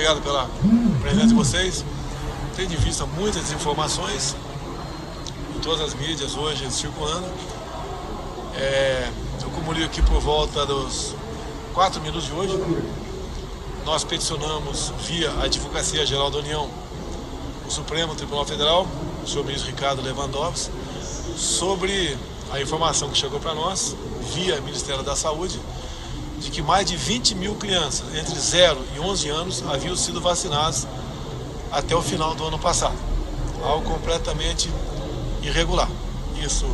obrigado pela presença de vocês. Tendo em vista muitas informações em todas as mídias hoje circulando. Eu comunico aqui por volta dos 4 minutos de hoje. Nós peticionamos via a Advocacia Geral da União, o Supremo Tribunal Federal, o senhor ministro Ricardo Lewandowski, sobre a informação que chegou para nós, via Ministério da Saúde, de que mais de 20 mil crianças entre 0 e 11 anos haviam sido vacinadas até o final do ano passado. Algo completamente irregular. Isso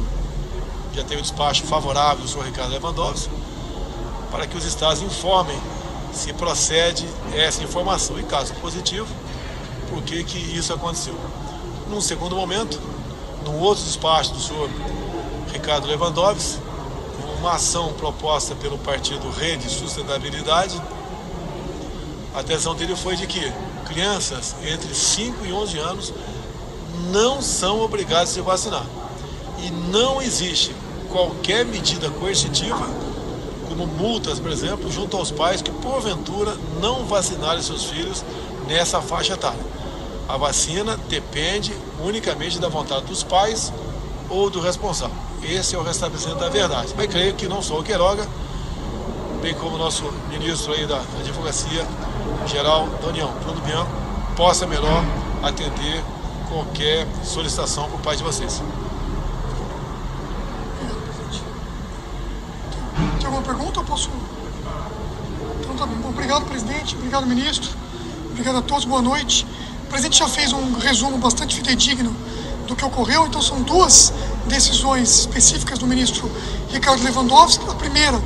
já teve um despacho favorável do senhor Ricardo Lewandowski para que os estados informem se procede essa informação e, caso positivo, por que isso aconteceu. Num segundo momento, num outro despacho do senhor Ricardo Lewandowski, uma ação proposta pelo partido Rede Sustentabilidade, a atenção dele foi de que crianças entre 5 e 11 anos não são obrigadas a se vacinar. E não existe qualquer medida coercitiva, como multas, por exemplo, junto aos pais que porventura não vacinarem seus filhos nessa faixa etária. A vacina depende unicamente da vontade dos pais ou do responsável. Esse é o restabelecimento da verdade. Mas creio que não só o Queiroga, bem como o nosso ministro aí da Advocacia Geral da União, Bruno Bianco, possa melhor atender qualquer solicitação por parte de vocês. Tem alguma pergunta? Eu posso... Então tá bem. Bom, obrigado, presidente. Obrigado, ministro. Obrigado a todos. Boa noite. O presidente já fez um resumo bastante fidedigno do que ocorreu. Então são duas decisões específicas do ministro Ricardo Lewandowski. A primeira,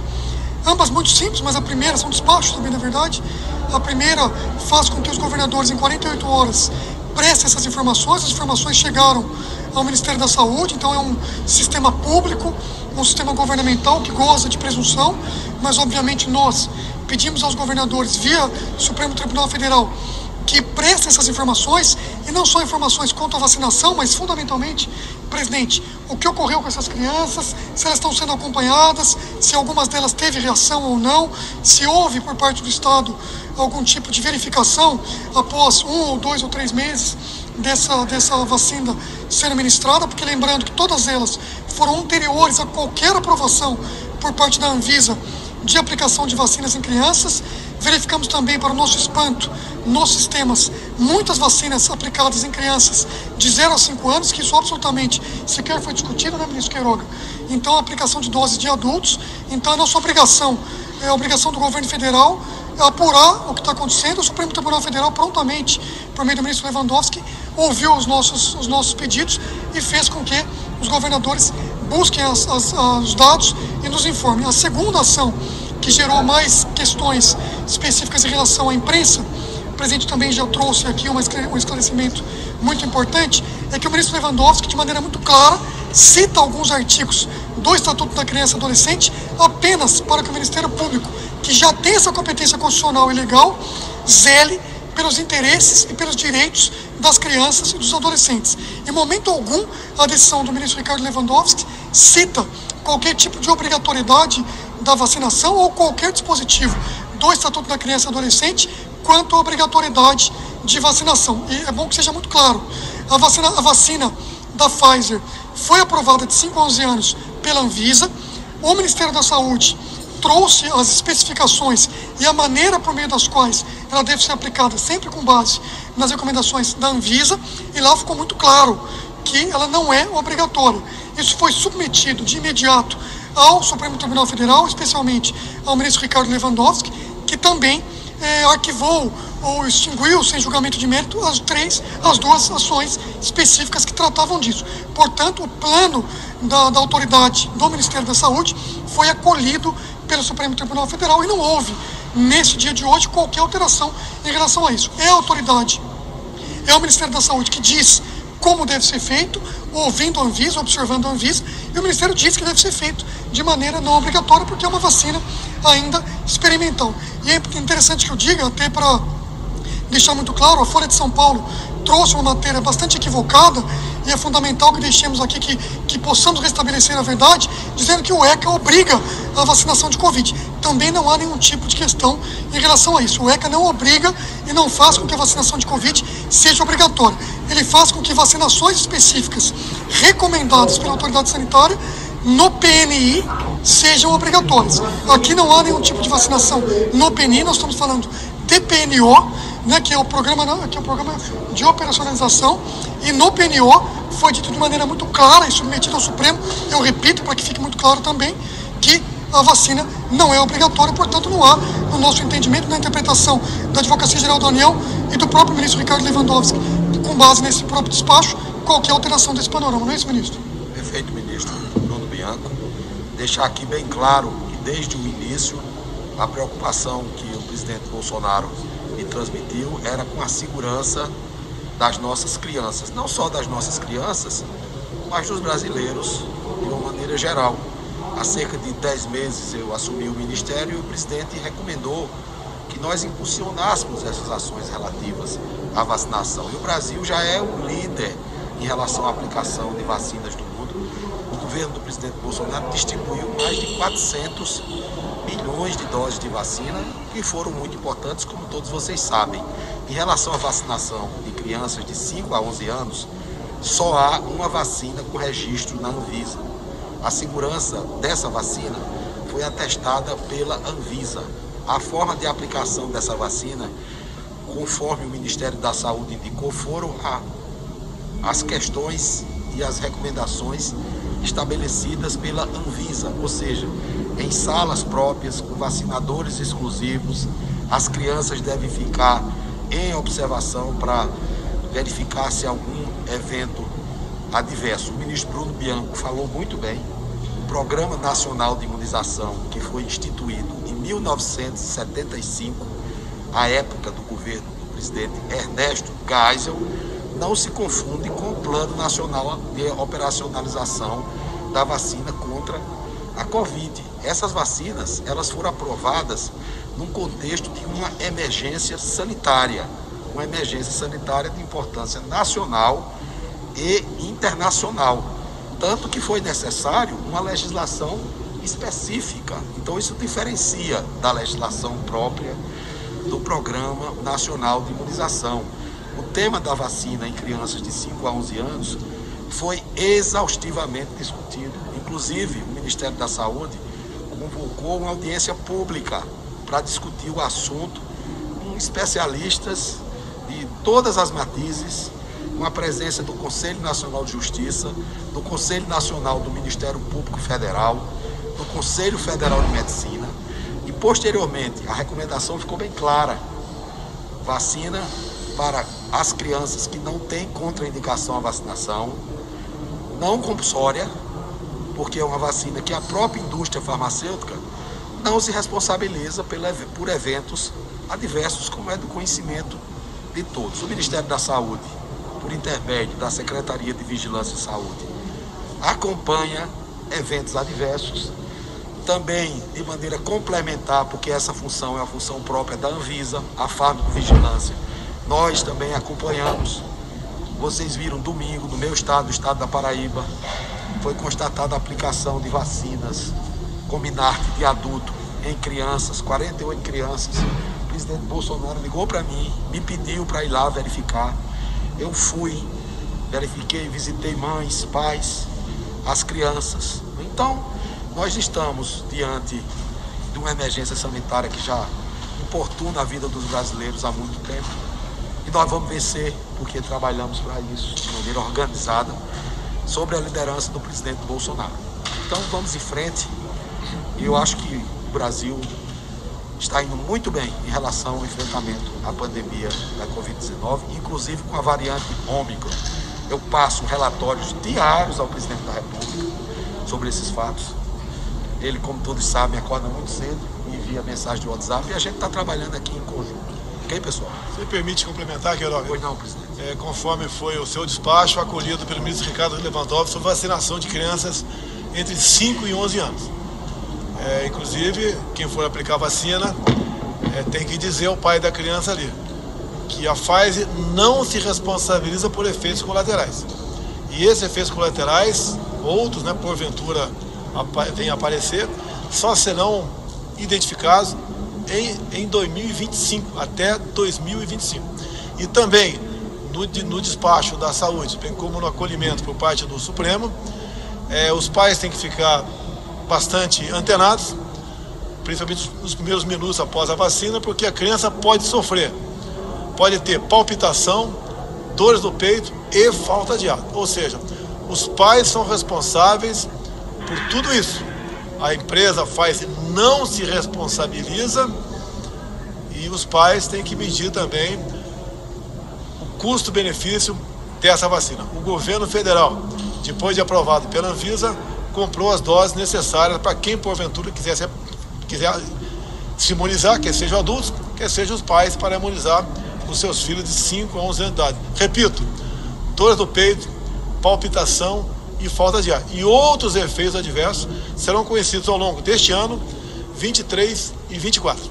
ambas muito simples, mas a primeira são despachos também, na verdade. A primeira faz com que os governadores, em 48 horas, prestem essas informações. As informações chegaram ao Ministério da Saúde, então é um sistema público, um sistema governamental que goza de presunção, mas obviamente nós pedimos aos governadores, via Supremo Tribunal Federal, que prestem essas informações, e não só informações quanto à vacinação, mas fundamentalmente, presidente, o que ocorreu com essas crianças, se elas estão sendo acompanhadas, se algumas delas teve reação ou não, se houve por parte do Estado algum tipo de verificação após 1 ou 2 ou 3 meses dessa vacina sendo ministrada, porque lembrando que todas elas foram anteriores a qualquer aprovação por parte da Anvisa de aplicação de vacinas em crianças. Verificamos também, para o nosso espanto, nos sistemas, muitas vacinas aplicadas em crianças de 0 a 5 anos, que isso absolutamente sequer foi discutido, né, ministro Queiroga? Então, a aplicação de doses de adultos. Então, a nossa obrigação, é a obrigação do governo federal, é apurar o que está acontecendo. O Supremo Tribunal Federal, prontamente, por meio do ministro Lewandowski, ouviu os nossos pedidos e fez com que os governadores busquem os dados e nos informem. A segunda ação, que gerou mais questões específicas em relação à imprensa, o presidente também já trouxe aqui um esclarecimento muito importante, é que o ministro Lewandowski, de maneira muito clara, cita alguns artigos do Estatuto da Criança e Adolescente apenas para que o Ministério Público, que já tem essa competência constitucional e legal, zele pelos interesses e pelos direitos das crianças e dos adolescentes. Em momento algum, a decisão do ministro Ricardo Lewandowski cita qualquer tipo de obrigatoriedade da vacinação ou qualquer dispositivo do Estatuto da Criança e Adolescente quanto à obrigatoriedade de vacinação. E é bom que seja muito claro, a vacina da Pfizer foi aprovada de 5 a 11 anos pela Anvisa, o Ministério da Saúde trouxe as especificações e a maneira por meio das quais ela deve ser aplicada, sempre com base nas recomendações da Anvisa, e lá ficou muito claro que ela não é obrigatória. Isso foi submetido de imediato ao Supremo Tribunal Federal, especialmente ao ministro Ricardo Lewandowski, que também arquivou ou extinguiu, sem julgamento de mérito, as duas ações específicas que tratavam disso. Portanto, o plano da autoridade do Ministério da Saúde foi acolhido pelo Supremo Tribunal Federal e não houve, nesse dia de hoje, qualquer alteração em relação a isso. É a autoridade, é o Ministério da Saúde que diz como deve ser feito, ouvindo a Anvisa, observando a Anvisa, e o Ministério diz que deve ser feito de maneira não obrigatória, porque é uma vacina ainda experimental. E é interessante que eu diga, até para deixar muito claro, a Folha de São Paulo trouxe uma matéria bastante equivocada, e é fundamental que deixemos aqui que possamos restabelecer a verdade, dizendo que o ECA obriga a vacinação de Covid. também não há nenhum tipo de questão em relação a isso. O ECA não obriga e não faz com que a vacinação de Covid seja obrigatória. Ele faz com que vacinações específicas recomendadas pela autoridade sanitária no PNI sejam obrigatórias. Aqui não há nenhum tipo de vacinação no PNI, nós estamos falando de PNO, né, que é o programa de operacionalização, e no PNO foi dito de maneira muito clara e submetido ao Supremo, eu repito para que fique muito claro também, que a vacina não é obrigatória, portanto não há, no nosso entendimento, na interpretação da Advocacia Geral da União e do próprio ministro Ricardo Lewandowski, com base nesse próprio despacho, qualquer alteração desse panorama, não é isso, ministro? Perfeito, ministro Bruno Bianco. Deixar aqui bem claro que desde o início a preocupação que o presidente Bolsonaro me transmitiu era com a segurança das nossas crianças, não só das nossas crianças, mas dos brasileiros de uma maneira geral. Há cerca de 10 meses eu assumi o ministério e o presidente recomendou que nós impulsionássemos essas ações relativas à vacinação. E o Brasil já é um líder em relação à aplicação de vacinas do mundo. O governo do presidente Bolsonaro distribuiu mais de 400 milhões de doses de vacina, que foram muito importantes, como todos vocês sabem. Em relação à vacinação de crianças de 5 a 11 anos, só há uma vacina com registro na Anvisa. A segurança dessa vacina foi atestada pela Anvisa. A forma de aplicação dessa vacina, conforme o Ministério da Saúde indicou, foram as questões e as recomendações estabelecidas pela Anvisa, ou seja, em salas próprias, com vacinadores exclusivos, as crianças devem ficar em observação para verificar se algum evento adverso. O ministro Bruno Bianco falou muito bem. O Programa Nacional de Imunização, que foi instituído em 1975, à época do governo do presidente Ernesto Geisel, não se confunde com o Plano Nacional de Operacionalização da vacina contra a Covid. Essas vacinas, elas foram aprovadas num contexto de uma emergência sanitária de importância nacional e internacional, tanto que foi necessário uma legislação específica. Então isso diferencia da legislação própria do Programa Nacional de Imunização. O tema da vacina em crianças de 5 a 11 anos foi exaustivamente discutido. Inclusive, o Ministério da Saúde convocou uma audiência pública para discutir o assunto com especialistas de todas as matizes, com a presença do Conselho Nacional de Justiça, do Conselho Nacional do Ministério Público Federal, do Conselho Federal de Medicina, e posteriormente a recomendação ficou bem clara: vacina para as crianças que não têm contraindicação à vacinação, não compulsória, porque é uma vacina que a própria indústria farmacêutica não se responsabiliza por eventos adversos, como é do conhecimento de todos. O Ministério da Saúde, por intermédio da Secretaria de Vigilância e Saúde, acompanha eventos adversos, também de maneira complementar, porque essa função é a função própria da Anvisa, a farmacovigilância. Nós também acompanhamos. Vocês viram domingo, no meu estado, o estado da Paraíba, foi constatada a aplicação de vacinas Comirnaty de adulto em crianças, 48 crianças. O presidente Bolsonaro ligou para mim, me pediu para ir lá verificar. Eu fui, verifiquei, visitei mães, pais, as crianças. Então, nós estamos diante de uma emergência sanitária que já importuna a vida dos brasileiros há muito tempo. E nós vamos vencer, porque trabalhamos para isso de maneira organizada, sob a liderança do presidente Bolsonaro. Então vamos em frente. E eu acho que o Brasil está indo muito bem em relação ao enfrentamento à pandemia da Covid-19, inclusive com a variante Ômicron. Eu passo relatórios diários ao presidente da República sobre esses fatos. Ele, como todos sabem, acorda muito cedo, me envia mensagem de WhatsApp e a gente está trabalhando aqui em conjunto. Ok, pessoal? Você permite complementar, Queiroga? Pois não, presidente. Conforme foi o seu despacho, acolhido pelo ministro Ricardo Lewandowski, sobre vacinação de crianças entre 5 e 11 anos. Inclusive, quem for aplicar a vacina tem que dizer ao pai da criança ali que a Pfizer não se responsabiliza por efeitos colaterais. E esses efeitos colaterais, outros, porventura, venham a aparecer, só serão identificados em 2025, até 2025. E também no despacho da saúde, bem como no acolhimento por parte do Supremo, os pais têm que ficar bastante antenados, principalmente nos primeiros minutos após a vacina, porque a criança pode sofrer, pode ter palpitação, dores do peito e falta de ar. Ou seja, os pais são responsáveis por tudo isso. A empresa Pfizer não se responsabiliza e os pais têm que medir também o custo-benefício dessa vacina. O governo federal, depois de aprovado pela Anvisa, comprou as doses necessárias para quem porventura quiser se imunizar, quer sejam adultos, quer sejam os pais, para imunizar os seus filhos de 5 a 11 anos de idade. Repito, dores do peito, palpitação e falta de ar. E outros efeitos adversos serão conhecidos ao longo deste ano, 23 e 24.